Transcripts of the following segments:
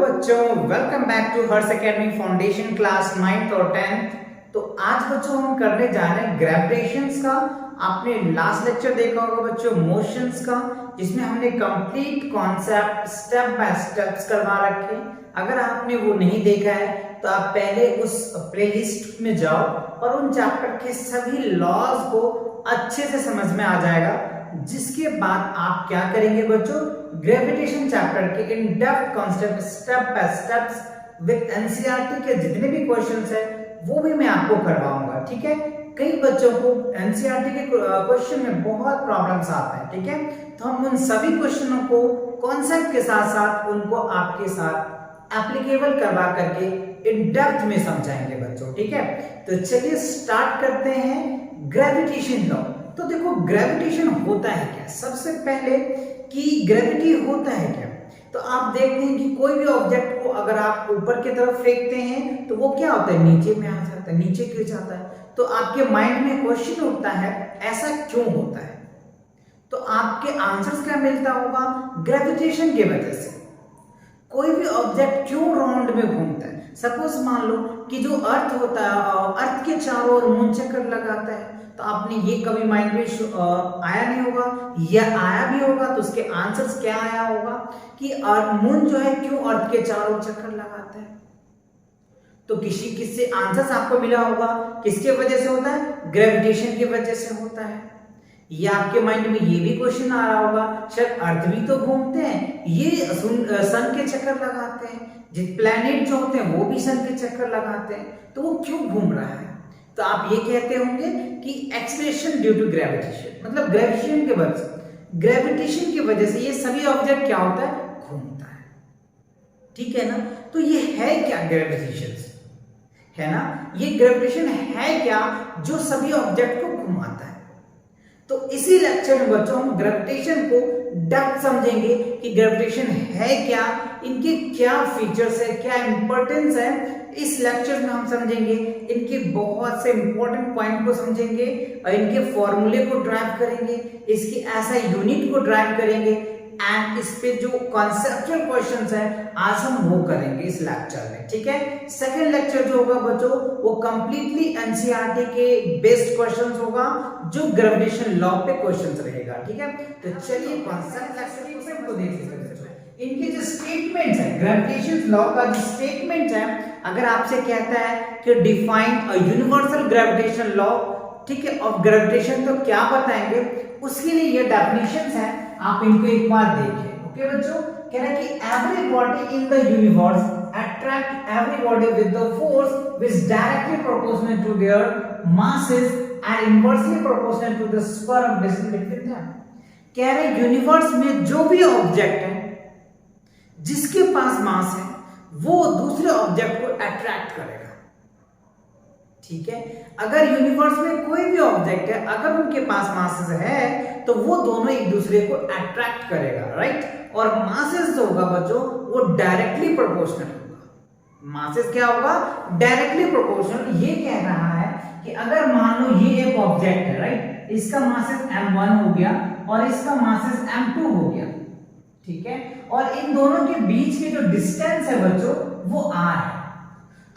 बच्चों, welcome back to Harsh Academy foundation class 9th और 10th। तो आज बच्चों हम करने जा रहे हैं ग्रेविटेशंस का। आपने लास्ट लेक्चर देखा होगा बच्चों मोशंस का, जिसमें हमने complete concept step by steps करवा रखे। अगर आपने वो नहीं देखा है तो आप पहले उस प्लेलिस्ट में जाओ और उन चैप्टर के सभी लॉज को अच्छे से समझ में आ जाएगा। जिसके बाद आप क्या करेंगे बच्चों, ग्रेविटेशन चैप्टर के in depth concept step by steps with NCERT के जितने भी क्वेश्चंस है वो भी मैं आपको करवाऊंगा। ठीक है, कई बच्चों को एनसीईआरटी के क्वेश्चन में बहुत प्रॉब्लम्स आते हैं। ठीक है, तो हम उन सभी क्वेश्चनों को कॉन्सेप्ट के साथ साथ उनको आपके साथ एप्लीकेबल करवा करके इन डेप्थ में समझाएंगे बच्चों। ठीक है, तो चलिए स्टार्ट करते हैं ग्रेविटेशन लॉ। तो देखो ग्रेविटेशन होता है क्या, सबसे पहले कि ग्रेविटी होता है क्या। तो आप देखते हैं कि कोई भी ऑब्जेक्ट को अगर आप ऊपर की तरफ फेंकते हैं तो वो क्या होता है, नीचे में आ जाता है, नीचे गिर जाता है। तो आपके माइंड में क्वेश्चन उठता है ऐसा क्यों होता है। तो आपके आंसर्स क्या मिलता होगा, ग्रेविटेशन की वजह से। कोई भी ऑब्जेक्ट क्यों राउंड में घूमता है। सपोज मान लो कि जो अर्थ होता है, अर्थ के चारों ओर मून चक्कर लगाता है। तो आपने ये कभी माइंड में आया नहीं होगा, या आया भी होगा तो उसके आंसर्स क्या आया होगा कि मून जो है क्यों अर्थ के चारों चक्कर लगाता है। तो किससे आंसर्स आपको मिला होगा, किसके वजह से होता है, ग्रेविटेशन की वजह से होता है। या आपके माइंड में ये भी क्वेश्चन आ रहा होगा, शायद अर्थ भी तो घूमते हैं, ये सन के चक्कर लगाते हैं, जिस प्लैनेट जो होते हैं वो भी सन के चक्कर लगाते हैं, तो वो क्यों घूम रहा है। तो आप ये कहते होंगे कि एक्सलेशन ड्यू टू ग्रेविटेशन, मतलब ग्रेविटेशन की वजह से ये सभी ऑब्जेक्ट क्या होता है, घूमता है। ठीक है ना, तो ये है क्या ग्रेविटेशन, है ना, ये ग्रेविटेशन है क्या जो सभी ऑब्जेक्ट को घुमाता है। तो इसी लेक्चर में बच्चों हम ग्रेविटेशन को डेप्थ समझेंगे कि ग्रेविटेशन है क्या, इनके क्या फीचर्स है, क्या इंपॉर्टेंस है। इस लेक्चर में हम समझेंगे इनके बहुत से इंपॉर्टेंट पॉइंट को समझेंगे और इनके फॉर्मूले को ड्राइव करेंगे, इसकी ऐसा यूनिट को ड्राइव करेंगे एंड इस पे जो कॉन्सेप्चुअल क्वेश्चंस है आज हम वो करेंगे इस लेक्चर में। ठीक है, सेकंड लेक्चर जो होगा बच्चों वो कंप्लीटली एनसीईआरटी के बेस्ड क्वेश्चंस होगा, जो ग्रेविटेशन लॉ पे क्वेश्चंस रहेगा। ठीक है, तो चलिए कॉन्सेप्ट लेक्चर को देखते हैं। इनके जो स्टेटमेंट्स है, ग्रेविटेशन लॉ का जो स्टेटमेंट है, अगर आपसे कहता है कि define a universal gravitation law, ठीक है, ऑफ ग्रेविटेशन, तो क्या बताएंगे, उसके लिए ये डेफिनेशंस है, आप इनको एक बार देखें। ओके बच्चों, कह रहा है कि every body in the universe attract every body with the force which is directly proportional to their masses and inversely proportional to the square of distance between them। कह रहे यूनिवर्स में जो भी ऑब्जेक्ट है जिसके पास मास है वो दूसरे ऑब्जेक्ट को अट्रैक्ट करेगा। ठीक है, अगर यूनिवर्स में कोई भी ऑब्जेक्ट है, अगर उनके पास मासेस है तो वो दोनों एक दूसरे को अट्रैक्ट करेगा, राइट। और मासेस जो होगा बच्चों वो डायरेक्टली प्रोपोर्शनल होगा। मासेस क्या होगा, डायरेक्टली प्रोपोर्शनल। ये कह रहा है कि अगर मान लो ये एक ऑब्जेक्ट है, राइट, इसका मासेस m1 हो गया और इसका मासेस m2 हो गया। ठीक है, और इन दोनों के बीच के जो डिस्टेंस है बच्चों वो r है।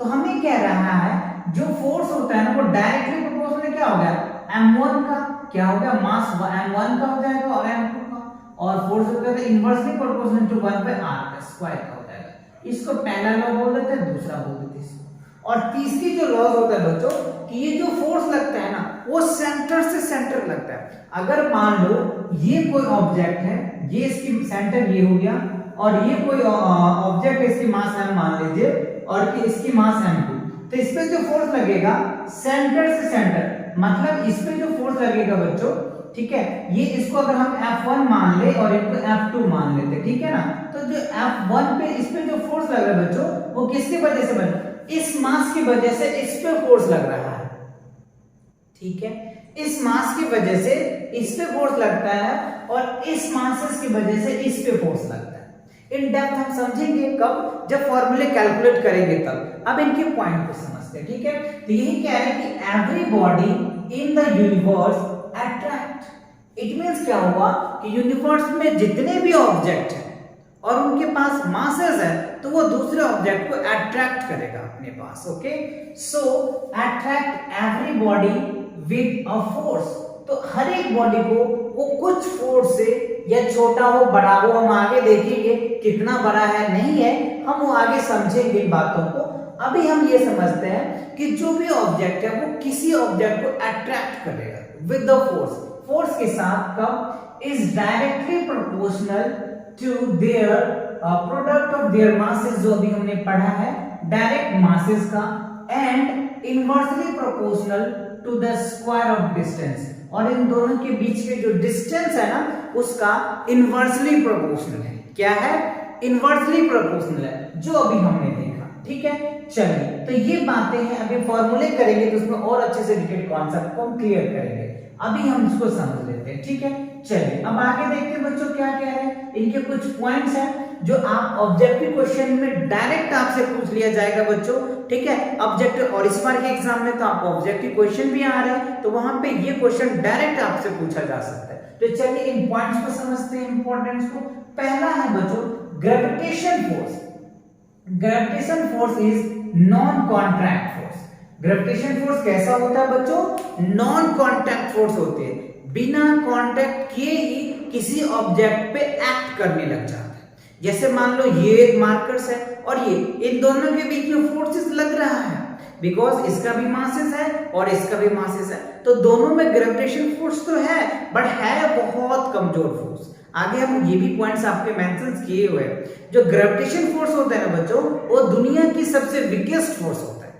तो हमें कह रहा है जो फोर्स होता है ना वो डायरेक्टली प्रोपोर्शनल क्या हो गया, m1 का क्या हो गया, मास m1 का हो जाएगा और m2 का, और फोर्स होता है inversely proportional to 1 by r का स्क्वायर का हो जाएगा। इसको पहला लॉ बोल देते हैं, दूसरा बोल देते हैं इसको। और तीसरी जो लॉज होता है बच्चों कि ये जो फोर्स लगता है ना वो सेंटर से सेंटर लगता है। अगर मान लो ये कोई ऑब्जेक्ट है, ये इसकी सेंटर ये हो गया, और ये कोई ऑब्जेक्ट इसकी मास m मान लीजिए और इसकी मास m2, तो इस पे जो फोर्स लगेगा सेंटर से सेंटर, मतलब इस पे जो फोर्स लगेगा बच्चों, ठीक है, ये इसको अगर हम F1 मान ले और इनको F2 मान लेते, ठीक है ना, तो जो F1 पे इस पे जो फोर्स लग रहा है बच्चों वो किसकी वजह से बना, इस मास की वजह से इस पे फोर्स लग रहा है। ठीक है, इस मास की वजह से इस पे फोर्स लगता है और इस मासेस की वजह से इस पे फोर्स लगता है। इन डेप्थ हम समझेंगे कब, जब फॉर्मूले कैलकुलेट करेंगे तब। अब इनके पॉइंट को समझते हैं। ठीक है, तो यही कह रहे हैं कि every body in the universe attract. It means क्या हुआ कि यूनिवर्स में जितने भी ऑब्जेक्ट हैं और उनके पास मासेस है तो वो दूसरे ऑब्जेक्ट को अट्रैक्ट करेगा अपने पास। Okay, so attract every body with a force. तो हर एक बॉडी को वो कुछ फोर्स से, या छोटा हो बड़ा हो, हम आगे देखेंगे कितना बड़ा है नहीं है, हम वो आगे समझेंगे इन बातों को। अभी हम ये समझते हैं कि जो भी ऑब्जेक्ट है वो किसी ऑब्जेक्ट को अट्रैक्ट करेगा विद द फोर्स। फोर्स के साथ कब is directly proportional to their product of their masses, जो अभी हमने पढ़ा है डायरेक्ट मासेस का, and inversely proportional to the square of distance, और इन दोनों के बीच के जो डिस्टेंस है ना उसका इनवर्सली प्रोपोर्शनल है। क्या है? इनवर्सली प्रोपोर्शनल है, जो अभी हमने देखा। ठीक है, चलिए तो ये बातें हैं, अभी फॉर्मूले करेंगे तो उसमें और अच्छे से डिटेल कॉन्सेप्ट को हम क्लियर करेंगे। अभी हम इसको समझ लेते हैं। ठीक है, चलिए अब आगे देखते हैं बच्चों क्या कह रहे हैं। इनके कुछ पॉइंट्स हैं जो आप ऑब्जेक्टिव क्वेश्चन में डायरेक्ट आपसे पूछ लिया जाएगा बच्चों। ठीक है, ऑब्जेक्टिव, और इस बार के एग्जाम में तो आपको ऑब्जेक्टिव क्वेश्चन भी आ रहे हैं, तो वहां पे ये क्वेश्चन डायरेक्ट आपसे पूछा जा सकता है। तो चलिए इन पॉइंट्स को समझते हैं, इंपॉर्टेंस को। पहला है बच्चों gravitation force. Gravitation force is non contract force. Gravitation force कैसा होता है बच्चों? नॉन कॉन्टैक्ट फोर्स होती है, बिना कांटेक्ट किए ही किसी ऑब्जेक्ट पे एक्ट करने लग जाता है। जैसे मान लो ये एक मार्कर्स है और ये, इन दोनों के बीच में फोर्सेस लग रहा है, बिकॉज इसका भी मासेस है और इसका भी मासेस है, तो दोनों में ग्रेविटेशन फोर्स तो है, बट है बहुत कमजोर फोर्स। आगे हम ये भी पॉइंट्स आपके मेंशन किए हुए हैं। जो ग्रेविटेशन फोर्स होता है ना बच्चों, वो दुनिया की सबसे वीकेस्ट फोर्स होता है।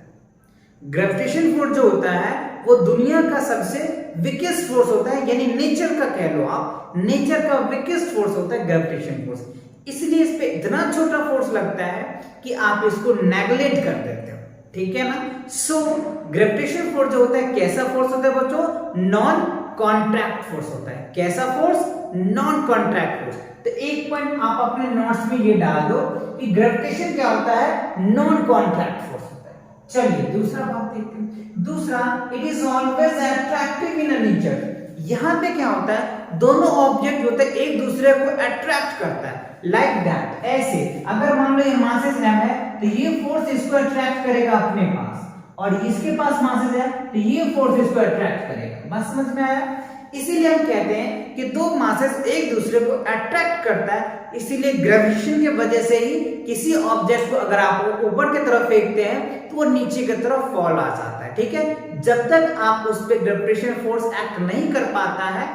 ग्रेविटेशन फोर्स जो होता है वो दुनिया का सबसे वीकेस्ट फोर्स होता है, यानी नेचर का कह लो आप, नेचर का वीकेस्ट फोर्स होता है ग्रेविटेशन फोर्स। इसलिए इस पे इतना छोटा फोर्स लगता है कि आप इसको नेग्लेक्ट कर देते हो। ठीक है ना? सो ग्रेविटेशन फोर्स जो होता है कैसा फोर्स होता है बच्चों? नॉन कॉन्ट्रैक्ट फोर्स होता है। कैसा फोर्स? Non contract force. तो एक पॉइंट आप अपने नोट्स में ये डाल दो कि ग्रेविटेशन क्या होता है? नॉन कॉन्ट्रैक्ट फोर्स होता है। चलिए दूसरा बात देखते हैं। दूसरा, it is always attractive in nature. यहां पे क्या होता है? दोनों ऑब्जेक्ट होते हैं एक दूसरे को अट्रैक्ट करता है, लाइक दैट, ऐसे। अगर मान लो ये मासेस m है तो ये फोर्स इसको अट्रैक्ट करेगा अपने पास, और इसके पास मासेस है तो ये फोर्स इसको अट्रैक्ट करेगा। बात समझ में आया? इसीलिए हम कहते हैं कि दो मासेस एक दूसरे को अट्रैक्ट करता है, इसीलिए ग्रेविटेशन की वजह से ही किसी ऑब्जेक्ट को अगर आप ऊपर की तरफ फेंकते हैं तो वो नीचे की तरफ फॉल आ जाता है। ठीक है, जब तक आप उस पे ग्रेविटेशन फोर्स एक्ट नहीं कर पाता है,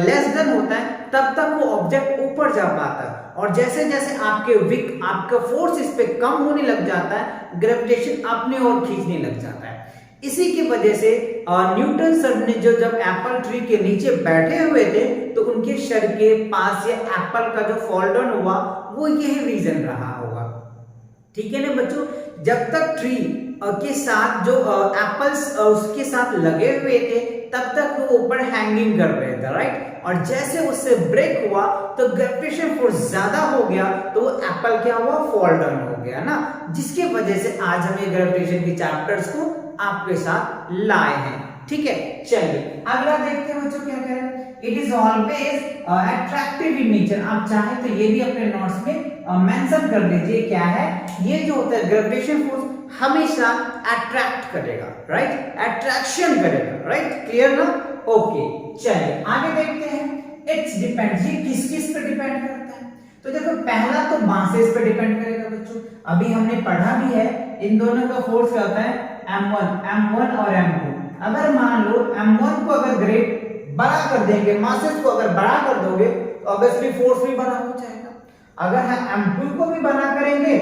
लेस देन होता है, तब तक वो ऑब्जेक्ट ऊपर जा पाता है। और जैसे जैसे आपका फोर्स इस पे कम होने लग जाता है, ग्रेविटेशन अपने ओर खींचने लग जाता है। इसी की वजह से न्यूटन सर ने जब एप्पल ट्री के नीचे बैठे हुए थे तो उनके सर के पास ये एप्पल का जो फॉल डाउन हुआ वो यही रीजन रहा होगा। ठीक है ना बच्चों? जब तक ट्री के साथ जो एप्पल्स उसके साथ लगे हुए थे तब तक वो ऊपर हैंगिंग कर रहे थे, राइट? और जैसे उससे ब्रेक हुआ तो ग्रेविटेशन फोर्स ज्यादा हो गया तो वो एप्पल क्या हुआ? फॉल डाउन हो गया ना, जिसकी वजह से आज हम ये ग्रेविटेशन के चैप्टर्स को आपके साथ लाए हैं। ठीक है, चलिए अगला देखते हैं बच्चों क्या कह रहे हैं। It is always attractive in nature. आप चाहे तो ये भी अपने नोट्स में मेंशन कर दीजिए क्या है। ये जो होता है ग्रेविटेशन फोर्स हमेशा अट्रैक्ट करेगा, राइट? अट्रैक्शन करेगा, राइट? क्लियर ना? ओके, चलिए आगे देखते हैं। इट्स डिपेंड्स, ये किस किस पे डिपेंड करता है? तो देखो पहला तो मासेस पे डिपेंड करेगा बच्चों, अभी हमने पढ़ा भी है। इन दोनों का फोर्स क्या होता है? m1 और m2। अगर मान लो m1 को अगर ग्रेड बड़ा कर देंगे, मासेस को अगर बड़ा कर दोगे तो ऑब्वियसली फोर्स भी बड़ा हो जाएगा। अगर हम m2 को भी बड़ा करेंगे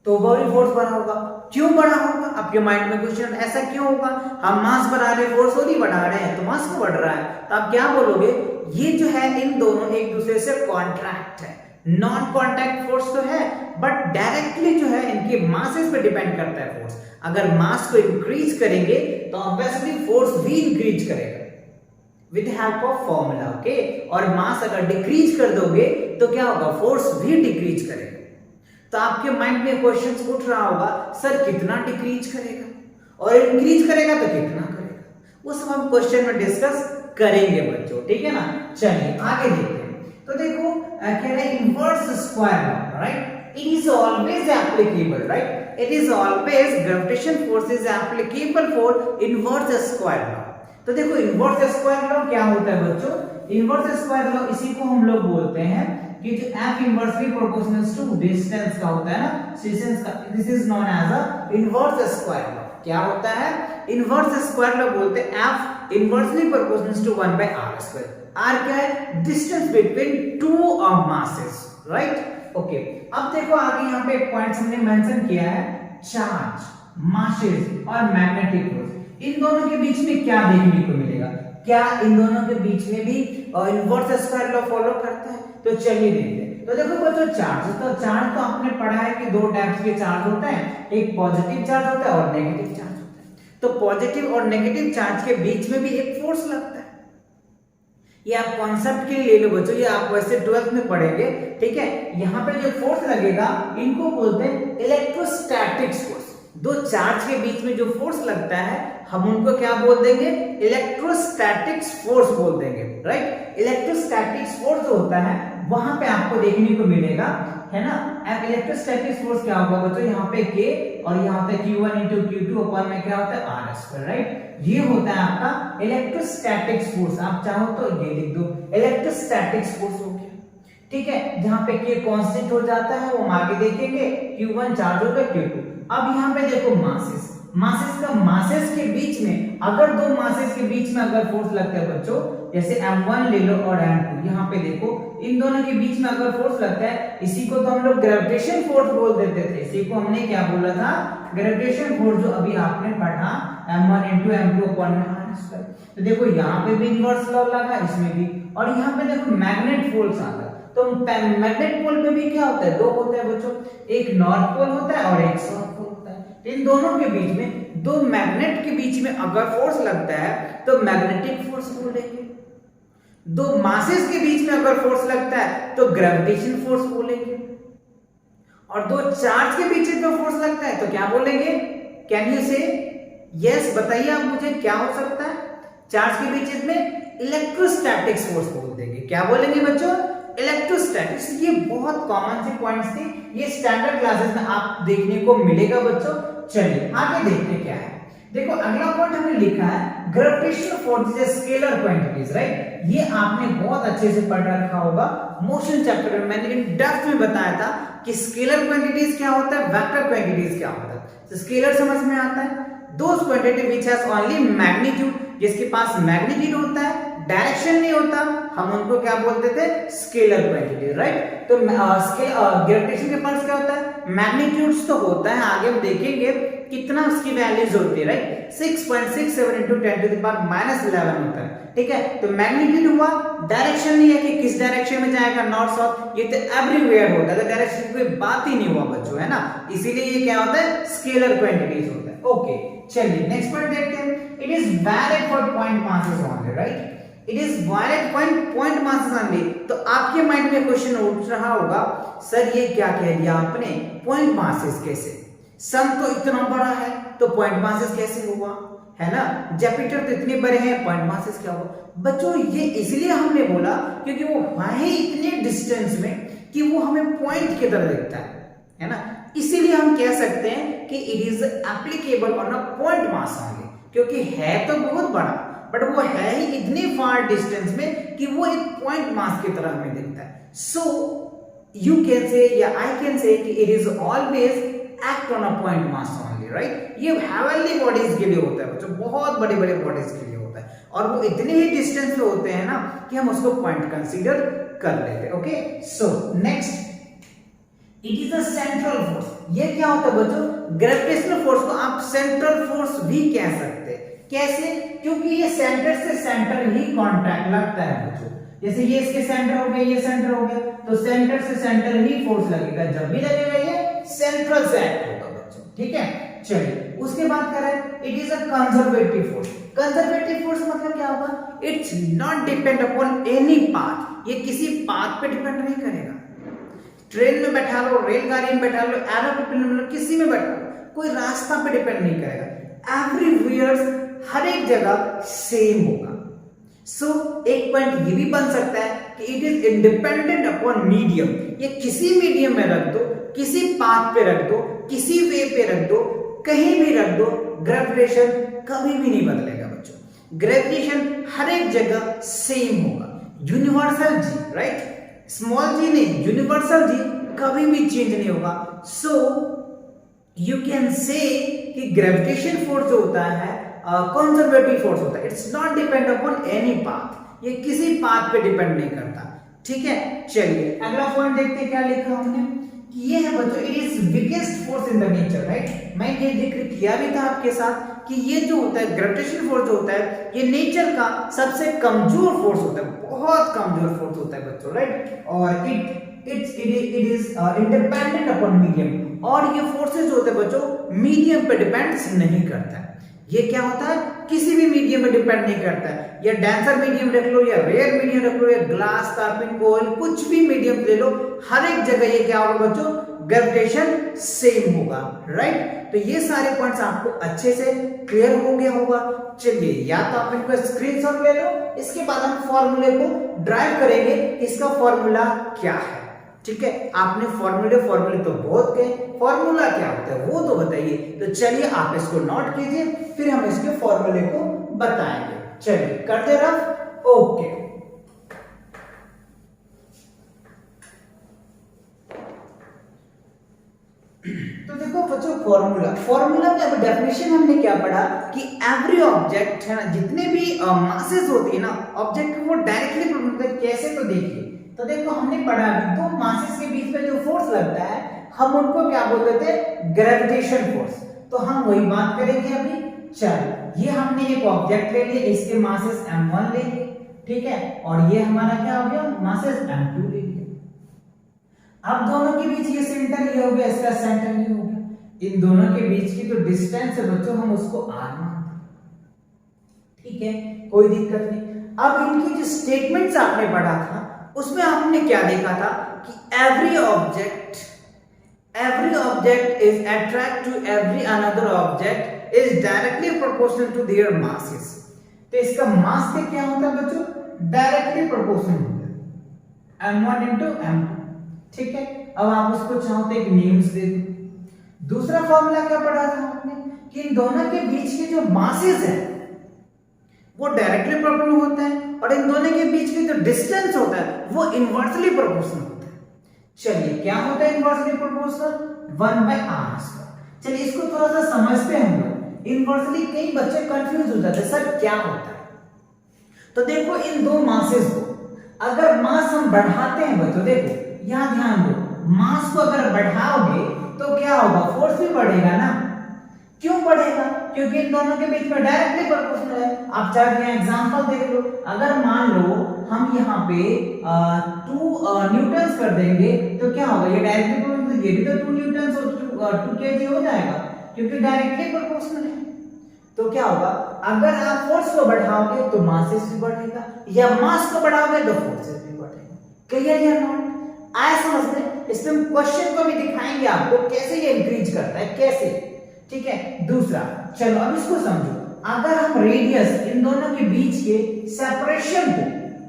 तो वो भी फोर्स बड़ा होगा। क्यों बड़ा होगा? आपके माइंड में क्वेश्चन ऐसा क्यों होगा? हम मास बढ़ा रहे हैं, फोर्स थोड़ी बढ़ा रहे हैं, तो मास क्यों बढ़ रहा है? तो आप क्या बोलोगे? ये जो है इन दोनों एक दूसरे से कॉन्ट्रैक्ट है, नॉन कॉन्टैक्ट फोर्स तो है, बट डायरेक्टली जो है इनके मासेस पे डिपेंड करता है फोर्स। अगर मास को इंक्रीज करेंगे तो ऑब्वियसली फोर्स भी इंक्रीज करेगा with help of formula, okay? और मास अगर डिक्रीज कर दोगे तो क्या होगा? फोर्स भी डिक्रीज करेगा। तो आपके माइंड में क्वेश्चन उठ रहा होगा, सर कितना डिक्रीज करेगा और इंक्रीज करेगा तो कितना करेगा? वो सब हम क्वेश्चन में डिस्कस करेंगे बच्चों, ठीक है ना? चलिए आगे देखते हैं। तो देखो कह रहे हैं inverse square law, right? It is always applicable, right? It is always gravitation force is applicable for inverse square law. तो देखो इनवर्स स्क्वायर लॉ क्या होता है बच्चों? इनवर्स स्क्वायर लॉ इसी को हम लोग बोलते हैं कि जो f inversely proportional to distance का होता है ना, डिस्टेंस का, this is known as a inverse square law. क्या होता है? इनवर्स स्क्वायर लॉ बोलते हैं f inversely proportional to 1/r square. r क्या है? Distance between two masses, right? Okay, अब देखो आगे यहाँ पे एक पॉइंट हमने मेंशन किया है, चार्ज, मासेस और मैग्नेटिक फोर्स। इन दोनों के बीच में क्या देखने को मिलेगा? क्या इन दोनों के बीच में भी इनवर्स स्क्वायर लॉ फॉलो करता है? तो चलिए देखते हैं। तो देखो बच्चों चार्ज, तो चार्ज तो आपने पढ़ा है कि दो टाइप्स के चार्ज होते हैं, एक पॉजिटिव चार्ज होता है और नेगेटिव चार्ज होता है। तो पॉजिटिव और नेगेटिव चार्ज के बीच में भी एक फोर्स लगता है। ये आप कॉन्सेप्ट के लिए ले लो बच्चों, ये आप वैसे 12th में पढ़ेंगे, ठीक है? यहाँ पे जो फोर्स लगेगा इनको बोलते हैं इलेक्ट्रोस्टैटिक फोर्स। दो चार्ज के बीच में जो फोर्स लगता है हम उनको क्या बोल देंगे? इलेक्ट्रोस्टैटिक फोर्स बोल देंगे, राइट? इलेक्ट्रोस्टैटिक फोर्स जो होता है वहां पे आपको देखने को मिलेगा, है ना? अब इलेक्ट्रोस्टैटिक फोर्स क्या होगा बच्चों? यहाँ पे K और यहाँ पे Q1 into Q2 अपन में क्या होता है? R square, right? ये होता है आपका इलेक्ट्रोस्टैटिक फोर्स। आप चाहो तो ये लिख दो, इलेक्ट्रोस्टैटिक फोर्स हो गया, ठीक है? जहाँ पे K कांस्टेंट हो जाता है वो हम आगे देखेंगे, Q1 चार्ज होगा Q2। अब यहाँ पे देखो मासेस, मासेस का मासेस के बीच में अगर दो मासेस के बीच में अगर फोर्स लगता है बच्चों, जैसे m1 ले लो और m2, यहाँ पे देखो इन दोनों के बीच में अगर फोर्स लगता है, इसी को तो हम लोग ग्रेविटेशन फोर्स बोल देते थे। इसी को हमने क्या बोला था? ग्रेविटेशन फोर्स, जो अभी आपने पढ़ा m1 into m2 upon r square. तो देखो यहाँ पे भी इनवर्स लॉ लगा, इसमें भी, और यहाँ पे देखो मैग्नेट फोर्स आता है। तो मैग्नेट पोल पे भी क्या होता है? दो होता है बच्चों, एक नॉर्थ पोल होता है और एक साउथ पोल होता है। इन दोनों के बीच में, दो मैग्नेट के बीच में अगर फोर्स लगता है तो मैग्नेटिक फोर्स बोलेंगे। दो मासेस के बीच में अगर फोर्स लगता है तो ग्रेविटेशन फोर्स बोलेंगे। और दो चार्ज के बीच में फोर्स लगता है तो क्या बोलेंगे? कैन यू से यस? बताइए आप मुझे, क्या हो सकता है? चार्ज के बीच में इलेक्ट्रोस्टैटिक फोर्स बोल देंगे। क्या बोलेंगे बच्चों? इलेक्ट्रोस्टैटिक्स। ये बहुत कॉमन से पॉइंट्स थे, ये स्टैंडर्ड क्लासेस में आप देखने को मिलेगा बच्चों। चलिए आगे देखते क्या है। देखो अगला पॉइंट हमने लिखा है gravitational force is scalar quantities, right? ये आपने बहुत अच्छे से पढ़ रखा होगा, मोशन चैप्टर में मैंने इन डेप्थ में बताया था कि स्केलर क्वांटिटीज क्या होता है, वेक्टर क्वांटिटीज क्या होता है। तो स्केलर समझ में आता है, those quantity which has only magnitude, जिसके पास मैग्नीट्यूड होता है, डायरेक्शन नहीं होता, हम उनको क्या बोलते थे? Scalar quantity, right? तो ग्रेविटेशन के पास क्या होता है? मैग्नीट्यूड्स तो होता है, आगे हम देखेंगे कितना उसकी वैल्यूज होती है, right? 6.67 into 10 to the power -11 होता है, ठीक है? तो मैग्नीट्यूड हुआ, डायरेक्शन नहीं है कि किस डायरेक्शन में जाएगा, नॉर्थ साउथ, ये तो एवरीवेयर होता है, तो डायरेक्शन की कोई बात ही नहीं हुआ बच्चों, है ना? इसीलिए ये क्या होता है? स्केलर क्वांटिटीज होता है। ओके, चलिए नेक्स्ट पॉइंट देखते हैं। It is valid for point masses only, right? It is valid point masses only. तो आपके माइंड में क्वेश्चन उठ रहा होगा, सर ये क्या कह दिया आपने, पॉइंट मासेस कैसे? सन तो इतना बड़ा है तो पॉइंट मासेस कैसे हुआ, है ना? जुपिटर तो इतने बड़े हैं, पॉइंट मासेस क्या हुआ? बच्चों ये इसलिए हमने बोला क्योंकि वो है इतने डिस्टेंस में कि वो हमें पॉइंट की तरह दिखता है ना? इसीलिए हम कह सकते हैं कि it is applicable on a point mass only, क्योंकि है तो बहुत बड़ा बट वो है ही इतने फार डिस्टेंस में कि वो एक पॉइंट मास की तरह हमें दिखता है। सो यू कैन से या आई कैन से कि it is always act on a point mass only, right? ये हेवनली बॉडीज के लिए होता है बच्चों, बहुत बड़े बड़े बॉडीज के लिए होता है, और वो इतने ही डिस्टेंस पे होते हैं ना कि हम उसको पॉइंट कंसीडर कर लेते हैं। Okay, so next, it is a central force. ये क्या होता है बच्चों? ग्रेविटेशनल फोर्स को आप सेंट्रल फोर्स भी कह सकते हैं। कैसे? क्योंकि ये सेंटर से सेंटर ही कांटेक्ट लगता है बच्चों। जैसे ये इसके सेंटर हो गया, ये सेंटर हो गया, तो सेंटर से सेंटर ही फोर्स लगेगा। जब भी लगेगा ये सेंट्रल से एक्ट होगा बच्चों, ठीक है? चलिए उसके बाद क्या है? It is a conservative force. Conservative force मतलब क्या होगा? It's not depend upon any path. ये किसी पाथ पे डिपेंड नहीं करेगा। ट्रेन में बैठा लो, रेलगाड़ी में बैठा लो, एरोप्लेन में, किसी में बैठा लो, कोई रास्ता पे डिपेंड नहीं करेगा। एवरीवेयर, हर एक जगह सेम होगा। सो एक पॉइंट ये भी बन सकता है कि it is independent upon medium. ये किसी मीडियम में रख दो, किसी पाथ पे रख दो, किसी वे पे रख दो, कहीं भी रख दो, ग्रेविटेशन कभी भी नहीं बदलेगा बच्चों। ग्रेविटेशन हर एक जगह सेम होगा, यूनिवर्सल जी, राइट, स्मॉल जी नहीं, यूनिवर्सल जी कभी भी चेंज नहीं होगा। सो यू कैन से कि ग्रेविटेशन फोर्स जो होता है कंजर्वेटिव फोर्स होता है, it's not depend upon any path, ये किसी पाथ पे डिपेंड नहीं करता। ठीक है, चलिए अगला पॉइंट देखते हैं क्या लिखा हमने कि ये है बच्चों, it is weakest force in the nature, right. मैं ये जिक्र किया भी था आपके साथ कि ये जो होता है ग्रेविटेशन फोर्स जो होता है ये नेचर का सबसे कमजोर फोर्स होता है, बहुत कमजोर फोर्स होता है बच्चों, राइट। और it is independent upon medium, और ये फोर्सेस होते हैं बच्चों मीडियम पे डिपेंड नहीं करता है। ये क्या होता है, किसी भी मीडियम पे डिपेंड नहीं करता है, या डेंसर मीडियम रख लो, या रेयर मीडियम रख लो, या ग्लास, कार्बन, कोयल, कुछ भी मीडियम ले लो, हर एक जगह ये क्या होगा बच्चों, ग्रेविटेशन सेम होगा, राइट। तो ये सारे पॉइंट्स आपको अच्छे से क्लियर हो गया होगा। चलिए या तो आप इनको स्क्रीनशॉट ले लो, इसके बाद हम फॉर्मूले को ड्राइव करेंगे, इसका फॉर्मूला क्या है। ठीक है, आपने फॉर्मूले तो बहुत कहे, फॉर्मूला क्या होता है वो तो बताइए। तो चलिए आप इसको नोट कीजिए, फिर हम इसके फॉर्मूले को बताएंगे। चलिए करते रफ, ओके। तो देखो बच्चों फॉर्मूला में अब डेफिनेशन हमने क्या पढ़ा कि एवरी ऑब्जेक्ट है ना, जितने भी मासेस होती है ना ऑब्जेक्ट वो डायरेक्टली प्रोड्यूस करते, कैसे तो देखिए। तो देखो हमने पढ़ा दो मासेस के बीच में जो फोर्स लगता है हम उनको क्या बोलते थे, ग्रेविटेशन फोर्स। तो हम वही बात करेंगे अभी। चल ये हमने एक ऑब्जेक्ट ले लिया, इसके मासेस m1 ले लिए, ठीक है, और ये हमारा क्या हो गया, मासेस m2 ले लिया। अब दोनों के बीच ये सेंटर ये हो गया, इसका सेंटर ये हो गया, इन दोनों के बीच की जो डिस्टेंस है बच्चों हम उसको r मानते हैं, ठीक है, कोई दिक्कत नहीं। अब इनकी जो स्टेटमेंट्स आपने पढ़ा था उसमें आपने क्या देखा था कि every object is attract to every another object is directly proportional to their masses. तो इसका मास से क्या होता है बच्चों, डायरेक्टली प्रोपोर्शनल होता है m1 into m2, ठीक है। अब आप उसको चाहो तो एक नेम्स दे दो। दूसरा फॉर्मूला क्या पढ़ा था आपने कि इन दोनों के बीच के जो मासेस है वो डायरेक्टली प्रोपोर्शनल होता है, और इन दोनों के बीच की जो डिस्टेंस होता है वो इनवर्सली प्रोपोर्शनल होता है। चलिए क्या होता है इनवर्सली प्रोपोर्शनल, 1/r²। चलिए इसको थोड़ा सा समझते हैं हम लोग। इनवर्सली कई बच्चे कंफ्यूज हो जाते हैं, सर क्या होता है। तो देखो इन दो मासेस को अगर मास हम बढ़ाते हैं बच्चों, देखो यहां ध्यान दो, मास को अगर बढ़ाओगे तो क्या होगा, फोर्स भी बढ़ेगा ना। क्यों बढ़ेगा, क्योंकि इन दोनों के बीच में डायरेक्टली प्रोपोर्शनल है। आप चाहे यहाँ एग्जांपल देख लो, अगर मान लो हम यहाँ पे 2 न्यूटन्स कर देंगे तो क्या होगा, ये डायरेक्टली प्रोपोर्शनल, ये भी तो 2 न्यूटन्स और 2 केजी हो जाएगा क्योंकि डायरेक्टली प्रोपोर्शनल है। तो क्या होगा, अगर आप फोर्स को बढ़ाओगे तो मासेस भी बढ़ेगा, या मास को बढ़ाओगे तो फोर्सेस भी बढ़ेगा। क्लियर या नॉट, आए समझ में। इसमें हम क्वेश्चन को भी दिखाएंगे आपको कैसे ये इंक्रीज करता है, कैसे, ठीक है। दूसरा चलो अब इसको समझो, अगर हम रेडियस इन दोनों के बीच के सेपरेशन को,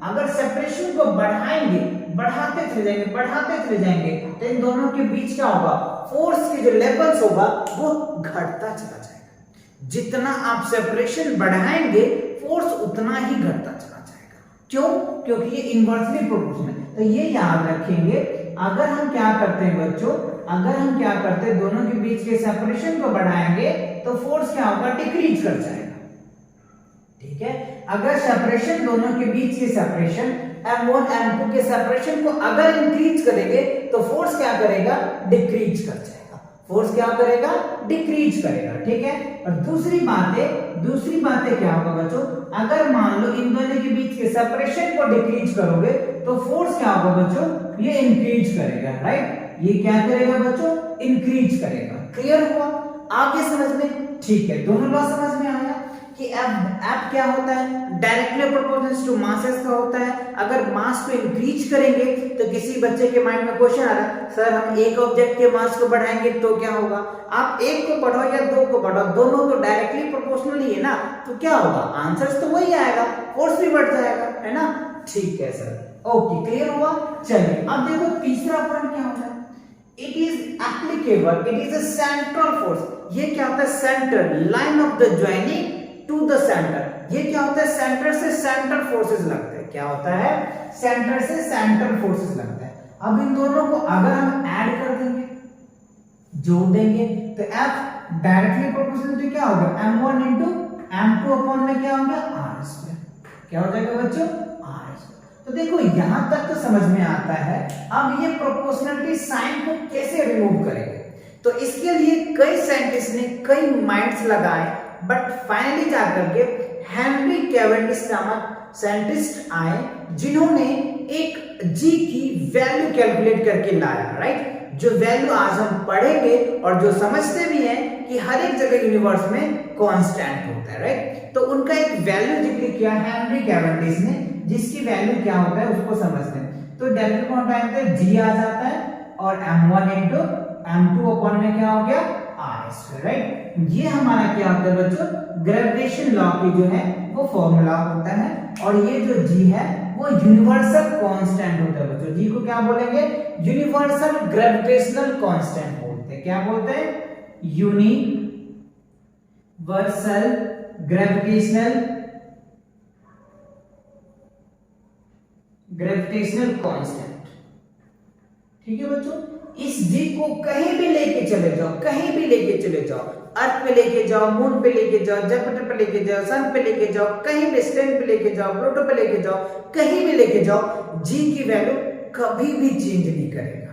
अगर सेपरेशन को बढ़ाएंगे, बढ़ाते चले जाएंगे तो इन दोनों के बीच क्या होगा, फोर्स के जो लेवल्स होगा वो घटता चला जाएगा। जितना आप सेपरेशन बढ़ाएंगे फोर्स उतना ही घटता चला जाएगा। क्यों, क्योंकि ये इनवर्सली प्रोपोर्शनल है। तो ये याद रखेंगे, अगर हम क्या करते हैं बच्चों, अगर हम क्या करते हैं दोनों के बीच के सेपरेशन को बढ़ाएंगे तो फोर्स क्या होगा, डिक्रीज कर जाएगा, ठीक है। अगर सेपरेशन दोनों के बीच की सेपरेशन m1 m2 के सेपरेशन को अगर इंक्रीज करेंगे तो फोर्स क्या करेगा, डिक्रीज कर जाएगा। फोर्स क्या करेगा, डिक्रीज करेगा, ठीक है। और दूसरी बातें क्या होगा बच्चों, अगर मान लो इन दोनों के बीच के सेपरेशन को डिक्रीज करोगे तो फोर्स क्या होगा बच्चों, ये इंक्रीज करेगा, राइट। ये क्या करेगा बच्चों, इंक्रीज करेगा। क्लियर हुआ, आगे समझ में, ठीक है। दोनों लॉ समझ में आया कि F क्या होता है, डायरेक्टली प्रोपोर्शनल टू मासेस का होता है। अगर मास को इंक्रीज करेंगे तो किसी बच्चे के माइंड में क्वेश्चन आ रहा है, सर हम एक ऑब्जेक्ट के मास को बढ़ाएंगे तो क्या होगा। आप एक को बढ़ाओ या दो को बढ़ाओ, दोनों तो डायरेक्टली प्रोपोर्शनल ही है ना, तो क्या होगा, आंसर तो वही आएगा, फोर्स भी बढ़ जाएगा, है ना। ठीक है सर, ओके, क्लियर हुआ। चलिए अब देखो तीसरा पॉइंट क्या होता है, it is applicable, it is a central force. ये क्या होता है? Centre, line of the joining two the centre. ये क्या होता है? सेंटर से सेंटर फोर्सेस लगते हैं। क्या होता है? सेंटर से सेंटर फोर्सेस लगता है। अब इन दोनों को अगर हम ऐड कर देंगे, जोड़ देंगे, तो F डायरेक्टली प्रोपोर्शनल टू क्या होगा? m1 into m2 अपॉन में क्या हो गया? r square. क्या हो जाएगा बच्चों? r square. तो देखो यहां तक तो समझ में आता है। अब ये प्रोपोर्शनलिटी साइन को कैसे रिमूव करेंगे? तो इसके लिए कई साइंटिस्ट ने कई माइंड्स लगाए, बट फाइनली जाकर के हेनरी कैवेंडिश नामक साइंटिस्ट आए, जिन्होंने एक जी की वैल्यू कैलकुलेट करके लाया, राइट? जो वैल्यू आज हम पढ़ेंगे और जो समझते भी हैं कि हर एक जगह यूनिवर्स में कांस्टेंट होता है, राइट? तो उनका एक वैल्यू जिक्र किया हेनरी कैवेंडिश ने, जिसकी वैल्यू क्या होता है उसको समझते हैं। तो डेल्टा कौन टाइम पे जी आ जाता है और m1 into m2 अपॉन में क्या हो गया? r square, right? ये हमारा क्या होता है बच्चों? ग्रेविटेशन लॉ की जो है वो फॉर्मूला होता है। और ये जो जी है वो यूनिवर्सल कांस्टेंट होता है बच्चों। जी को क्या बोलेंगे? यूनिवर्सल ग्रेविटेशनल कांस्टेंट बोलते हैं। क्या बोलते हैं? Universal gravitational constant. ठीक है बच्चों? इस जी को कहीं भी लेके चले जाओ, कहीं भी लेके चले जाओ, अर्थ पे लेके जाओ, मून पे लेके जाओ, जुपिटर पे लेके जाओ, सन पे लेके जाओ, कहीं भी स्टेन पे लेके जाओ, प्लूटो पे लेके जाओ, कहीं भी लेके जाओ, जी की वैल्यू कभी भी चेंज नहीं करेगा।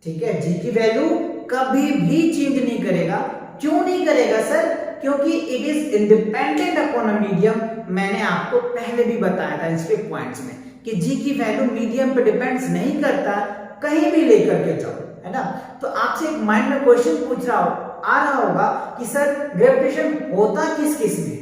ठीक है? जी की वैल्यू कभी भी चेंज नहीं करेगा। क्यों नहीं करेगा सर? क्योंकि it is independent upon a medium. मैंने आपको पहले भी बताया था इसके पॉइंट्स में कि जी की वैल्यू मीडियम पे डिपेंड्स नहीं करता, कहीं भी लेकर के जाओ, है ना? तो आपसे एक माइंड में क्वेश्चन आ रहा होगा कि सर ग्रेविटेशन होता किस किस में?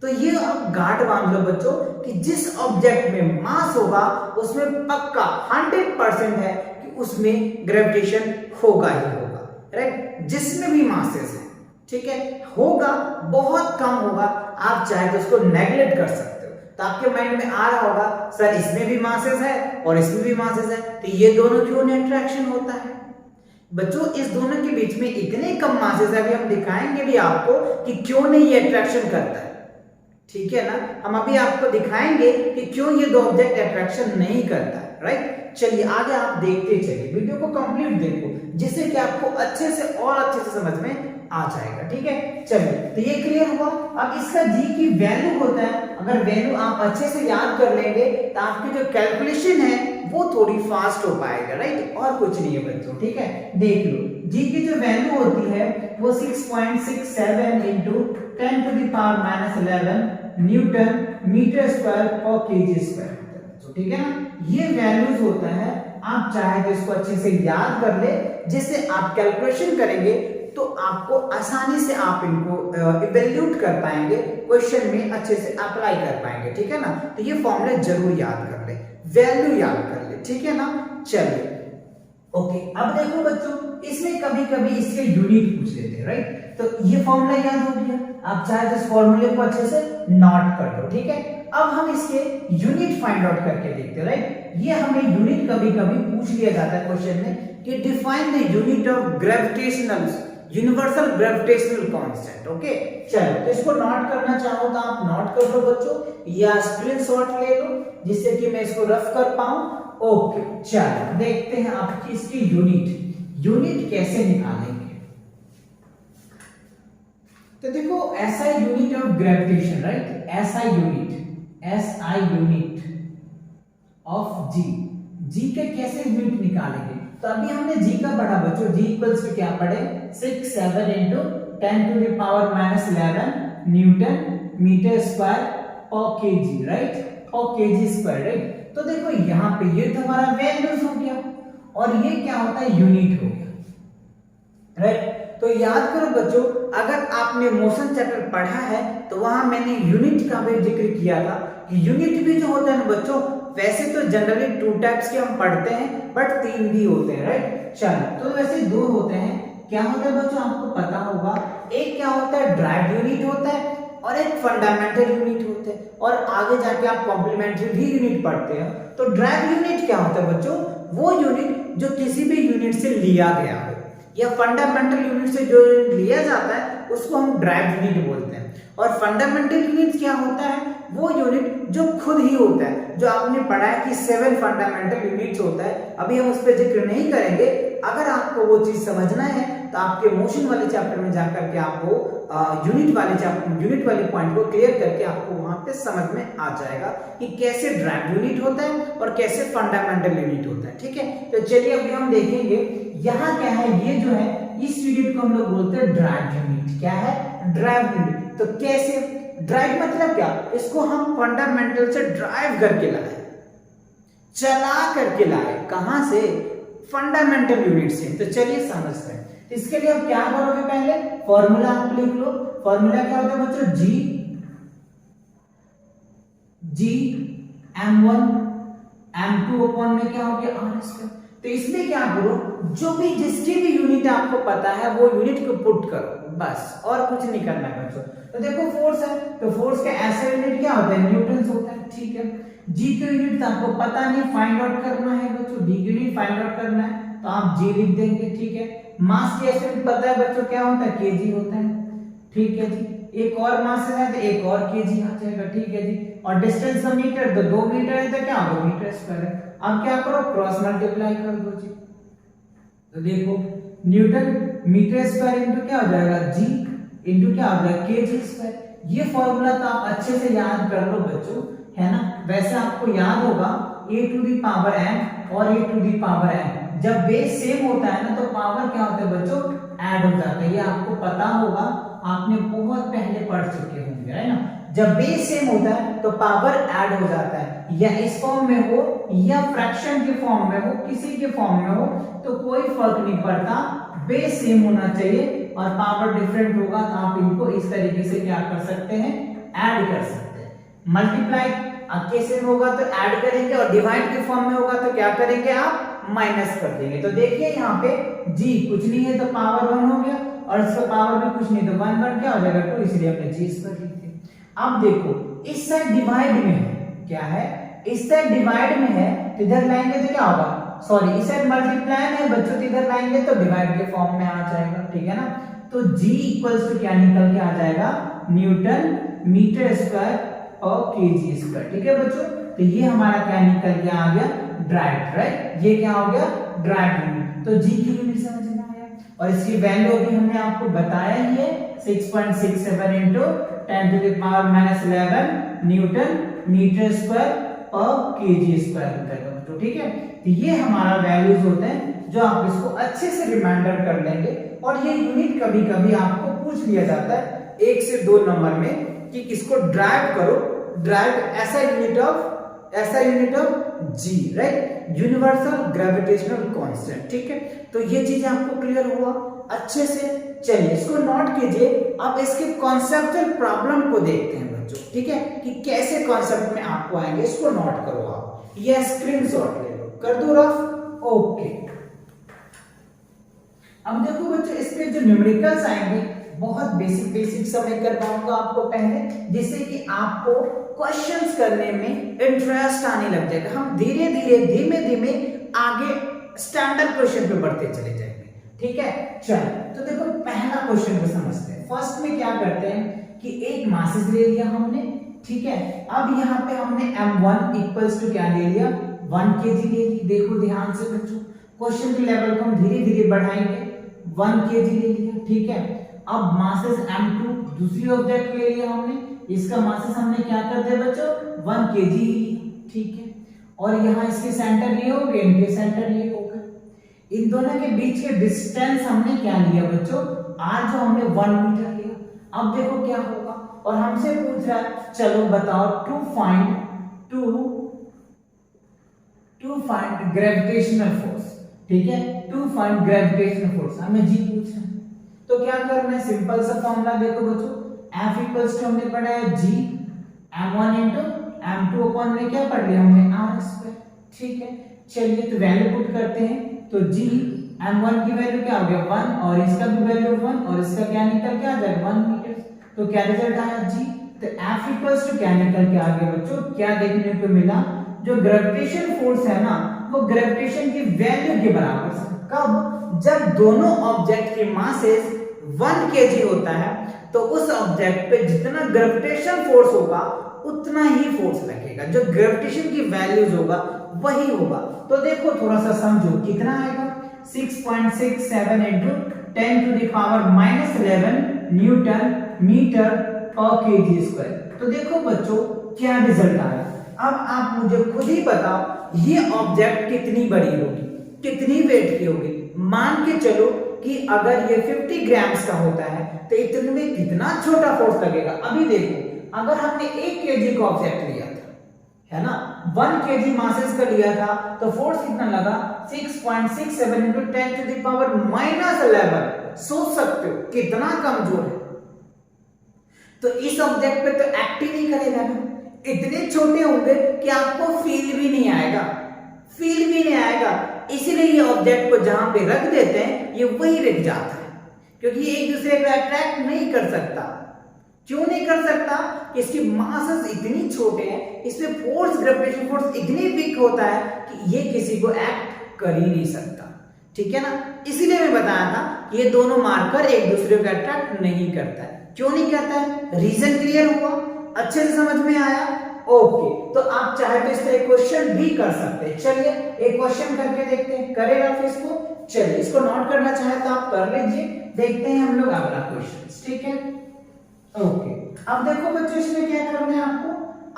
तो ये आप गांठ बांध लो बच्चों कि जिस ऑब्जेक्ट में मास होगा उसमें पक्का 100% है कि उसमें ग्रेविटेशन होगा ही होगा, राइट? जिसमें भी मासेस है, ठीक है, होगा, बहुत कम होगा। आप चाहे तो उसको नेग्लेक्ट कर सकते हो। तो आपके माइंड में आ रहा होगा सर इसमें भी मासेस है और इसमें भी मासेस है, तो ये दोनों क्यों नहीं अट्रैक्शन होता है? बच्चों इस दोनों के बीच में इतने कम मासेस है, अभी हम दिखाएंगे भी आपको कि क्यों नहीं ये अट्रैक्शन करता है। ठीक है ना? हम अभी आपको दिखाएंगे कि क्यों ये दो ऑब्जेक्ट अट्रैक्शन नहीं करता है, राइट? चलिए आगे आप देखते चलिए, वीडियो को कंप्लीट देखो, जिससे कि आपको अच्छे से और अच्छे से समझ में आ जाएगा। ठीक है? चलिए, तो ये क्लियर हुआ। अब इसका जी की वैल्यू होता है, अगर वैल्यू आप अच्छे से याद कर लेंगे तो आपकी जो कैलकुलेशन है वो थोड़ी फास्ट हो पाएगा, राइट? और कुछ नहीं है बच्चों। ठीक है? देख लो, जी की जो वैल्यू होती है वो 6.67 into 10 to the power -11 newton metre square per KG square. ठीक है ना? ये वैल्यूज होता है। आप चाहे तो इसको अच्छे से याद कर ले, जिससे आप कैलकुलेशन करेंगे तो आपको आसानी से आप इनको इवैल्यूएट कर पाएंगे, क्वेश्चन में अच्छे से अप्लाई कर पाएंगे। ठीक है ना? तो ये फॉर्मूला जरूर याद कर ले, वैल्यू याद कर ले। ठीक है ना? चलिए ओके, अब देखो बच्चों, इसमें कभी कभी इसके यूनिट पूछ लेते हैं, राइट? तो ये फॉर्मूला याद हो गया, आप चाहे तो इस फॉर्मूले को अच्छे से नोट कर लो। ठीक है? अब हम इसके यूनिट फाइंड आउट करके देखते हैं, राइट? ये हमें यूनिट कभी कभी पूछ लिया जाता है क्वेश्चन में कि define the unit of gravitational universal gravitational constant. Okay, चलो तो इसको नोट करना चाहो तो आप नोट कर लो बच्चों, या स्क्रीनशॉट ले लो जिससे कि मैं इसको रफ कर पाऊं। ओके, चलो देखते हैं आपकी इसकी यूनिट कैसे निकालेंगे। तो देखो SI unit of gravitation, right? SI unit of G के कैसे यूनिट निकालेंगे? तो अभी हमने जी का पढ़ा बच्चों, जी इक्वल्स टू क्या पढ़े? 6.7 into 10 to the power -11 newton metre square per KG, right? Per KG square, right? तो देखो यहाँ पे ये तो हमारा वैल्यूज हो गया और ये क्या होता है? यूनिट हो गया, राइट? तो याद करो बच्चों, अगर आपने मोशन चैप्टर पढ़ा है तो वहां मैंने यूनिट का भी जिक्र किया था कि यूनिट भी जो होता है ना बच्चों, वैसे तो जनरली 2 टाइप्स के हम पढ़ते हैं, बट 3 भी होते हैं, राइट? चलो, तो वैसे 2 होते हैं। क्या होता है बच्चों? आपको पता होगा, एक क्या होता है? ड्राइव यूनिट होता है और एक फंडामेंटल यूनिट होता है, और आगे जाके आप कॉम्प्लीमेंट्री भी यूनिट पढ़ते हैं। तो ड्राइव यूनिट क्या होता है बच्चों? वो यूनिट जो किसी भी यूनिट से लिया गया हो या फंडामेंटल यूनिट से जो लिया जाता है उसको हम ड्राइव यूनिट बोलते हैं। और फंडामेंटल यूनिट क्या होता है? वो यूनिट जो खुद ही होता है, जो आपने पढ़ा है कि 7 फंडामेंटल यूनिट्स होता है। अभी हम उस पर जिक्र नहीं करेंगे। अगर आपको वो चीज समझना है तो आपके मोशन वाले चैप्टर में जाकर के आपको यूनिट वाले पॉइंट को क्लियर करके आपको वहां पे समझ में आ जाएगा कि कैसे ड्राइव यूनिट होता है और कैसे फंडामेंटल यूनिट होता है। ठीक है, तो चलिए अभी हम देखेंगे यहाँ क्या है। ये जो है इस यूनिट को हम लोग बोलते हैं ड्राइव यूनिट। क्या है? Drive unit. तो कैसे ड्राइव मतलब क्या? इसको हम फंडामेंटल से ड्राइव करके लाए, चला करके लाए। कहां से? फंडामेंटल यूनिट से। तो चलिए समझते हैं। इसके लिए आप क्या करोगे? पहले फॉर्मूला आप लिख लो। फॉर्मूला क्या होता है बच्चों? जी m1 m2 अपॉन में क्या हो गया? r square. तो इसमें क्या करो, जो भी जिसकी भी यूनिट आपको पता है वो यूनिट को पुट करो, बस, और कुछ नहीं करना है बच्चों। तो देखो फोर्स है, तो फोर्स का ऐसा यूनिट क्या होता है? न्यूटन होता है। ठीक है, जी की यूनिट तो आपको पता नहीं, फाइंड आउट करना है बच्चों। डी की यूनिट फाइंड आउट करना है तो आप जी लिख देंगे। ठीक है, मास की यूनिट पता है बच्चों क्या होता है? केजी होता है। ठीक है जी, एक और मास है तो एक और केजी आ जाएगा। ठीक है जी, और डिस्टेंस का मीटर, तो 2 मीटर है तो क्या होगा? मीटर स्क्वायर है। अब क्या करो? क्रॉस मल्टीप्लाई कर दो जी। तो देखो न्यूटन मीटर स्क्वायर इनटू क्या हो जाएगा? जी इनटू क्या हो जाएगा? KG square. ये फॉर्मूला तो आप अच्छे से याद कर लो बच्चों, है ना। वैसे आपको याद होगा a to the power m और a to the power n, जब बेस सेम होता है ना तो पावर क्या होता है बच्चों? ऐड हो जाता है। ये आपको पता होगा, आपने बहुत पहले पढ़ चुके होंगे, है ना। जब बेस सेम होता है तो पावर ऐड हो जाता है, या इस फॉर्म में हो या फ्रैक्शन के फॉर्म में हो, किसी के फॉर्म में हो तो कोई फर्क नहीं पड़ता, बेस सेम होना चाहिए और पावर डिफरेंट होगा तो आप इनको इस तरीके से क्या कर सकते हैं? ऐड कर सकते हैं। मल्टीप्लाई कैसे होगा? तो ऐड करेंगे, और डिवाइड के फॉर्म में होगा तो क्या करेंगे आप? माइनस कर देंगे। तो देखिए यहाँ पे जी कुछ नहीं है तो पावर 1 हो गया, और इसका पावर भी कुछ नहीं तो 1 1 क्या हो जाएगा? 2, इसलिए हमने जी स्क्वायर लिख दिया। अब देखो इस साइड डिवाइड में है, क्या है? इस साइड डिवाइड में है तो इधर लाएंगे तो क्या होगा? सॉरी, इस साइड मल्टीप्लाई में है बच्चों, तो इधर लाएंगे तो डिवाइड के फॉर्म में आ जाएगा। ठीक है ना, तो जी इक्वल्स टू क्या निकल के आ जाएगा? न्यूटन मीटर स्क्वायर और केजी स्क्वायर। ठीक है बच्चों, तो ये हमारा क्या निकल के आ गया? Drive, right. ये क्या हो गया? Drive unit. तो जी की यूनिट समझ में आया, और इसकी वैल्यू अभी हमने आपको बताया ही है, 6.67 into 10 to the power -11 newton metre square और केजी स्क्वायर होता है बच्चों। ठीक है, तो ये हमारा वैल्यूज होते हैं जो आप इसको अच्छे से रिमाइंडर कर लेंगे। और ये यूनिट कभी कभी आपको पूछ लिया जाता है 1 से 2 नंबर में कि इसको ड्राइव करो। ड्राइव ऐसा unit of G, right, universal gravitational constant. ठीक है, तो ये चीज आपको क्लियर हुआ अच्छे से। चलिए इसको नोट कीजिए। अब इसके कॉन्सेप्चुअल प्रॉब्लम को देखते हैं बच्चों। ठीक है, कि कैसे कॉन्सेप्ट में आपको आएंगे, इसको नोट करो आप, ये स्क्रीनशॉट ले लो, कर दो रफ। ओके, अब देखो बच्चों इसके जो न्यूमेरिकल्स आएंगे बहुत बेसिक समय कर पाऊंगा आपको पहले, जिससे कि आपको क्वेश्चंस करने में इंटरेस्ट आने लग जाएगा। हम धीरे धीमे आगे स्टैंडर्ड क्वेश्चन पे बढ़ते चले जाएंगे। ठीक है, चलो तो देखो पहला क्वेश्चन को समझते हैं। फर्स्ट में क्या करते हैं कि एक मासेस ले लिया हमने। ठीक है, अब यहाँ पे हमने m1 इक्वल्स टू क्या ले लिया? 1 kg ले ली। देखो ध्यान से बच्चों, क्वेश्चन के लेवल को हम धीरे धीरे बढ़ाएंगे। 1 kg ले लिया। ठीक है, अब मासेस m2 दूसरी ऑब्जेक्ट ले लिया हमने, इसका मासेस हमने क्या कर दिया बच्चों? 1 kg ही लिया। ठीक है, और यहाँ इसके सेंटर ये हो गए, इनके सेंटर ये हो गए। इन दोनों के बीच के डिस्टेंस हमने क्या लिया बच्चों? r जो हमने 1 मीटर लिया। अब देखो क्या होगा, और हमसे पूछ रहा है चलो बताओ टू फाइंड ग्रेविटेशनल फोर्स। ठीक है, टू फाइंड ग्रेविटेशनल फोर्स हमें जी पूछ रहा है। तो क्या करना है? सिंपल सा फॉर्मूला देखो बच्चों, F इक्वल्स टू हमने पढ़ा है G m1 into m2 upon में क्या पढ़ लिया हमने? r square. ठीक है, चलिए तो वैल्यू पुट करते हैं। तो G m1 की वैल्यू क्या हो गया? 1, और इसका भी वैल्यू 1, और इसका क्या निकल के आ जाएगा? 1 मीटर। तो क्या रिजल्ट आया G? तो F इक्वल्स टू क्या निकल के आ गया बच्चों? क्या देखने को मिला? जो ग्रेविटेशन फोर्स है ना वो ग्रेविटेशन की वैल्यू के बराबर है। कब? जब दोनों ऑब्जेक्ट के मासेस 1 kg होता है तो उस ऑब्जेक्ट पे जितना ग्रेविटेशन फोर्स होगा उतना ही फोर्स लगेगा, जो ग्रेविटेशन की वैल्यूज होगा वही होगा। तो देखो थोड़ा सा समझो, कितना आएगा 6.67 into 10 to the power -11 newton metre per KG square. तो देखो बच्चों क्या रिजल्ट आया। अब आप मुझे खुद ही बताओ ये ऑब्जेक्ट कितनी बड़ी होगी, कितनी वेट की होगी। मान के चलो कि अगर ये 50 ग्राम्स का होता है तो इतने में कितना छोटा फोर्स लगेगा। अभी देखो अगर हमने 1 kg का ऑब्जेक्ट लिया था, है ना, 1 kg मासेस का लिया था तो फोर्स कितना लगा 6.67 into 10 to the power -11। सोच सकते हो कितना कमजोर है। तो इस ऑब्जेक्ट पे तो एक्ट ही नहीं करेगा ना, इतने छोटे होंगे कि आपको फील भी नहीं आएगा, फील भी नहीं आएगा। इसीलिए ये ऑब्जेक्ट को जहां पे रख देते हैं ये वही रख जाता है, क्योंकि ये एक दूसरे को अट्रैक्ट नहीं कर सकता। क्यों नहीं कर सकता? इसकी मासेस इतनी छोटे हैं, इसमें फोर्स, ग्रेविटेशन फोर्स इतनी वीक होता है कि ये किसी को एक्ट कर ही नहीं सकता। ठीक है ना, इसीलिए मैं बताया था कि ये दोनों मार्कर एक दूसरे को अट्रैक्ट नहीं करता है। क्यों नहीं करता है? रीजन क्लियर हुआ, अच्छे से समझ में आया? ओके, तो आप चाहे तो इस तरह क्वेश्चन भी कर सकते हैं। चलिए एक क्वेश्चन करके देखते हैं, करेगा फिर इसको। चलिए इसको नोट करना चाहे तो आप कर लीजिए, देखते हैं हम लोग अगला क्वेश्चन। ठीक है, ओके। अब देखो बच्चों इसमें क्या करना है आपको।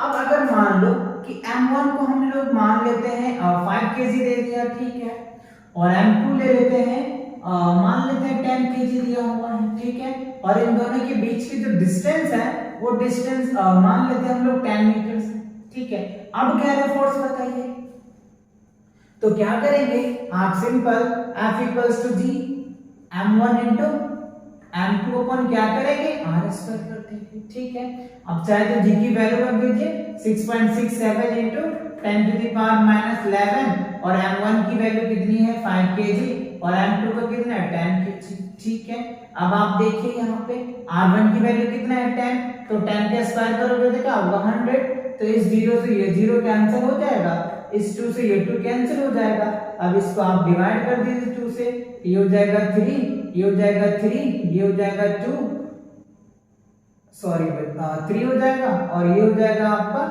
अब अगर मान लो कि M1 को हम लोग मान लेते हैं 5 kg दे दिया, ठीक है, और M2 ले लेते हैं मान लेते हैं 10 kg दिया हुआ है, ठीक है, और इन दोनों के बीच की जो डिस्टेंस है वो डिस्टेंस मान लेते हैं हम लोग 10 मीटर से, ठीक है। अब क्या है फोर्स बताइए, तो क्या करेंगे आप simple F equals to G M1 into M2 अपन क्या करेंगे R स्क्वायर कर देंगे, ठीक है। अब चाहे तो G की वैल्यू रख दीजिए 6.67 इंटू 10 to the power -11 और M1 की वैल्यू कितनी है 5 kg और M2 का कितना है 10 kg, ठीक है। अब आप देखिए यहाँ पे R1 की वैल्यू कितना है 10, तो 10 के स्क्वायर करोगे तो क्या होगा 100, तो इस 0 से ये 0 कैंसिल हो जाएगा, इस 2 से ये 2 कैंसिल हो जाएगा। अब इसको आप डिवाइड कर दीजिए 2 से, ये हो जाएगा 3, ये हो जाएगा 3, ये हो जाएगा 2, सॉरी 3 हो जाएगा और ये हो जाएगा आपका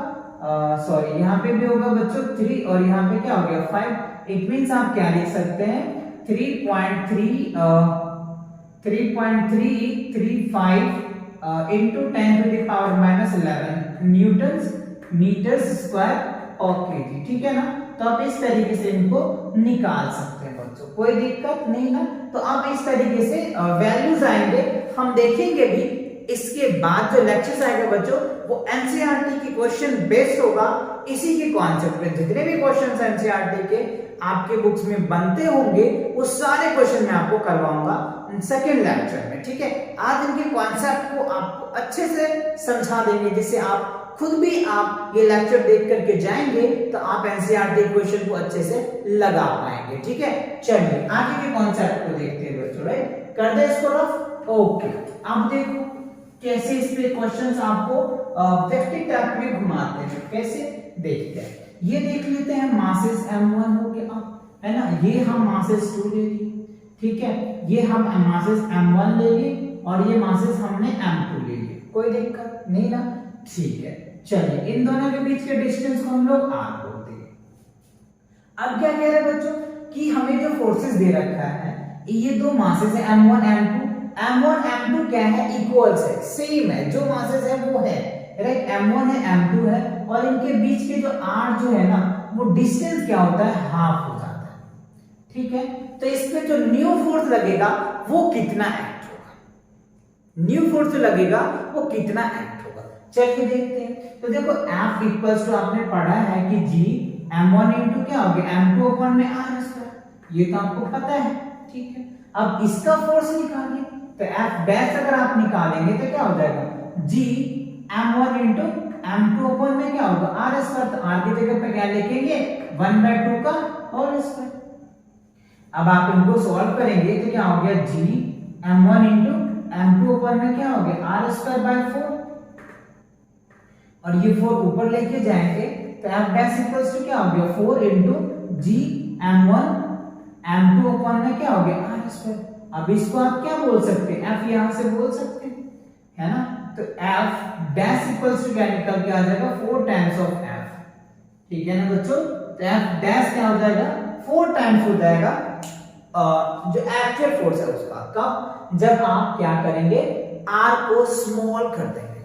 सॉरी यहाँ पे भी होगा बच्चों 3 और यहाँ पे क्या हो गया 5। इट मींस आप क्या लिख सकते हैं 3.335 into 10 to the power -11 newton metre square per KG, ठीक है ना। तो आप इस तरीके से इनको निकाल सकते हैं बच्चों, कोई दिक्कत नहीं ना। तो आप इस तरीके से वैल्यूज आएंगे, हम देखेंगे भी। इसके बाद जो लेक्चर्स आएगा बच्चों वो एनसीईआरटी की क्वेश्चन बेस्ड होगा, इसी के कॉन्सेप्ट पे जितने भी क्वेश्चंस एनसीईआरटी के आपके बुक्स में बनते होंगे वो सारे क्वेश्चन मैं आपको करवाऊंगा सेकेंड लेक्चर में, ठीक है। आज इनके कॉन्सेप्ट को आपको अच्छे से समझा देंगे, जिससे आप खुद भी आप ये लेक्चर देख करके जाएंगे तो आप एनसीईआरटी क्वेश्चन को अच्छे से लगा पाएंगे, ठीक है। चलिए आगे के कॉन्सेप्ट को देखते हैं बच्चों, राइट, कर दे इसको रफ। ओके, अब देखो कैसे इस पे क्वेश्चंस आपको प्रैक्टिकल टाइप में घुमाते हैं, कैसे देखते हैं। ये देख लेते हैं मासेस M1 हो गया, है ना, ये हम मासेस 2 ले लिए, ठीक है, ये हम मासेस M1 ले लिए और ये मासेस हमने M2 ले लिए, कोई दिक्कत नहीं ना, ठीक है। चलिए इन दोनों के बीच के डिस्टेंस को हम लोग R बोलते हैं। अब क्या कह रहे हैं बच्चों कि हमें जो फोर्सेस दे रखा है ये दो मासेस है M1 M2, M1 M2 क्या है इक्वल्स है, सेम है, जो मासेस है वो है, राइट, M1 है M2 है और इनके बीच के जो R जो है ना वो डिस्टेंस क्या होता है हाफ हो जाता है, ठीक है। तो इसमें जो न्यू फोर्स लगेगा वो कितना एक्ट होगा, न्यू फोर्स लगेगा वो कितना एक्ट होगा, चलिए देखते हैं। तो देखो F इक्वल्स टू आपने पढ़ा है कि G M1 इंटू क्या हो गया M2 अपॉन में R स्क्वायर, ये तो आपको पता है, ठीक है। अब इसका फोर्स निकालिए, तो F डैश अगर आप निकालेंगे तो क्या हो जाएगा G M1 into M2 upon में क्या होगा R स्क्वायर, तो R की जगह पे क्या लिखेंगे 1/2 का होल स्क्वायर। अब आप इनको सॉल्व करेंगे तो क्या हो गया G M1 into M2 upon में क्या हो गया R स्क्वायर बाय 4 और ये 4 ऊपर लेके जाएंगे तो F डैश इक्वल्स टू क्या हो गया 4 into G m1 m2 upon में क्या हो गया r स्क्वायर। अब इसको आप क्या बोल सकते हैं, f यहां से बोल सकते हैं, है ना। तो f डैश इक्वल्स टू क्या निकल के आ जाएगा 4 टाइम्स ऑफ f, ठीक है ना बच्चों। तो f डैश क्या हो जाएगा 4 टाइम्स हो जाएगा जो एक्चुअल फोर्स है उसका। कब, जब आप क्या करेंगे r को स्मॉल कर देंगे,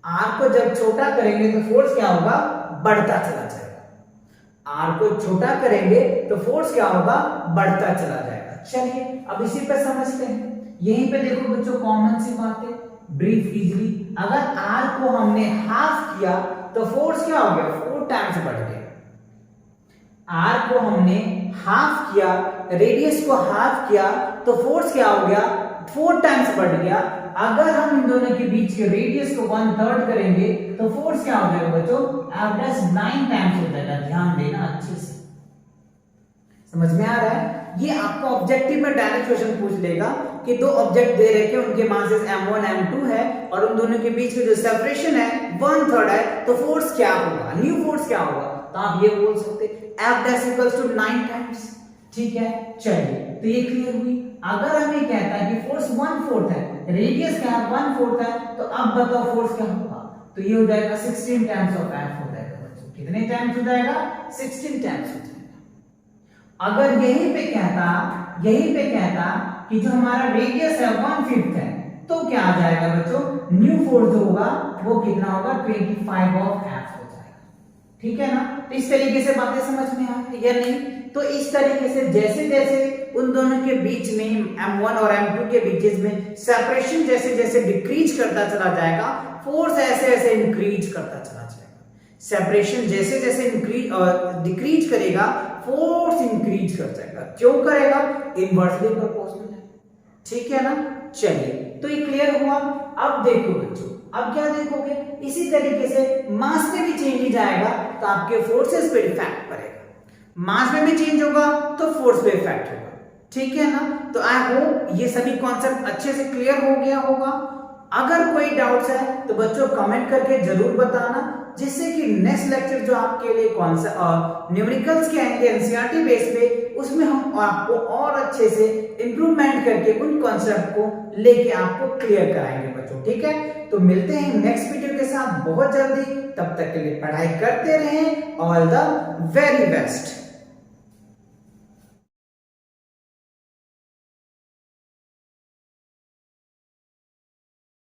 r को जब छोटा करेंगे तो फोर्स क्या होगा बढ़ता चला जाएगा। r को छोटा करेंगे तो फोर्स क्या होगा बढ़ता चला जाएगा। चलिए अब इसी पे समझते हैं। यहीं पे देखो बच्चों कॉमन सी बात है, ब्रीफ इजीली। अगर r को हमने हाफ किया तो फोर्स क्या हो गया 4 टाइम्स बढ़ गया। r को हमने हाफ किया, रेडियस को हाफ किया तो फोर्स क्या हो गया 4 टाइम्स बढ़ गया। अगर हम इन दोनों के बीच के रेडियस को 1/3 करेंगे तो फोर्स क्या हो जाएगा बच्चों f डैश 9 टाइम्स हो जाएगा। ध्यान देना अच्छे से, समझ में आ रहा है। ये आपको ऑब्जेक्टिव में डायरेक्ट क्वेश्चन पूछ लेगा कि दो ऑब्जेक्ट दे रखे हैं, उनके मासेस m1 m2 है और उन दोनों के बीच में जो सेपरेशन है 1/3 है, तो फोर्स क्या होगा, न्यू फोर्स क्या होगा। तो आप ये बोल सकते f dash equals to 9 times, ठीक है। चलिए तो ये क्लियर हुई। अगर हमें कहता है कि फोर्स 1/4 है, रेडियस क्या है 1/4 है, तो अब बताओ फोर्स क्या होगा। तो ये हो जाएगा 16 टाइम्स ऑफ f हो जाएगा बच्चों। कितने टाइम्स हो जाएगा 16 टाइम्स हो जाएगा। अगर यहीं पे कहता कि जो हमारा रेडियस है 1/5 है, तो क्या आ जाएगा बच्चों न्यू फोर्स जो होगा वो कितना होगा 25 ऑफ f हो जाएगा, ठीक है ना। तो इस तरीके से बातें समझ में आ रही या नहीं। तो इस तरीके से जैसे जैसे उन दोनों के बीच में m1 और m2 के बीच में सेपरेशन जैसे जैसे डिक्रीज करता चला जाएगा, फोर्स ऐसे ऐसे इंक्रीज करता चला जाएगा। सेपरेशन जैसे जैसे डिक्रीज करेगा, फोर्स इंक्रीज कर जाएगा। क्यों करेगा, इनवर्सली प्रोपोर्शनल है, ठीक है ना। चलिए तो ये क्लियर हुआ। अब देखो बच्चों, अब क्या देखोगे, इसी तरीके से मास में भी चेंज ही जाएगा तो आपके फोर्सेस पे इफेक्ट पड़ेगा। मास में भी चेंज होगा तो फोर्स पे इफेक्ट होगा, ठीक है ना। तो आई होप ये सभी कॉन्सेप्ट अच्छे से क्लियर हो गया होगा। अगर कोई डाउट्स है तो बच्चों कमेंट करके जरूर बताना, जिससे कि नेक्स्ट लेक्चर जो आपके लिए न्यूमेरिकल्स के आएंगे एनसीईआरटी बेस पे, उसमें हम आपको और अच्छे से इंप्रूवमेंट करके उन कॉन्सेप्ट को लेके आपको क्लियर कराएंगे बच्चों, ठीक है। तो मिलते हैं नेक्स्ट वीडियो के साथ बहुत जल्दी। तब तक के लिए पढ़ाई करते रहें। All the very best.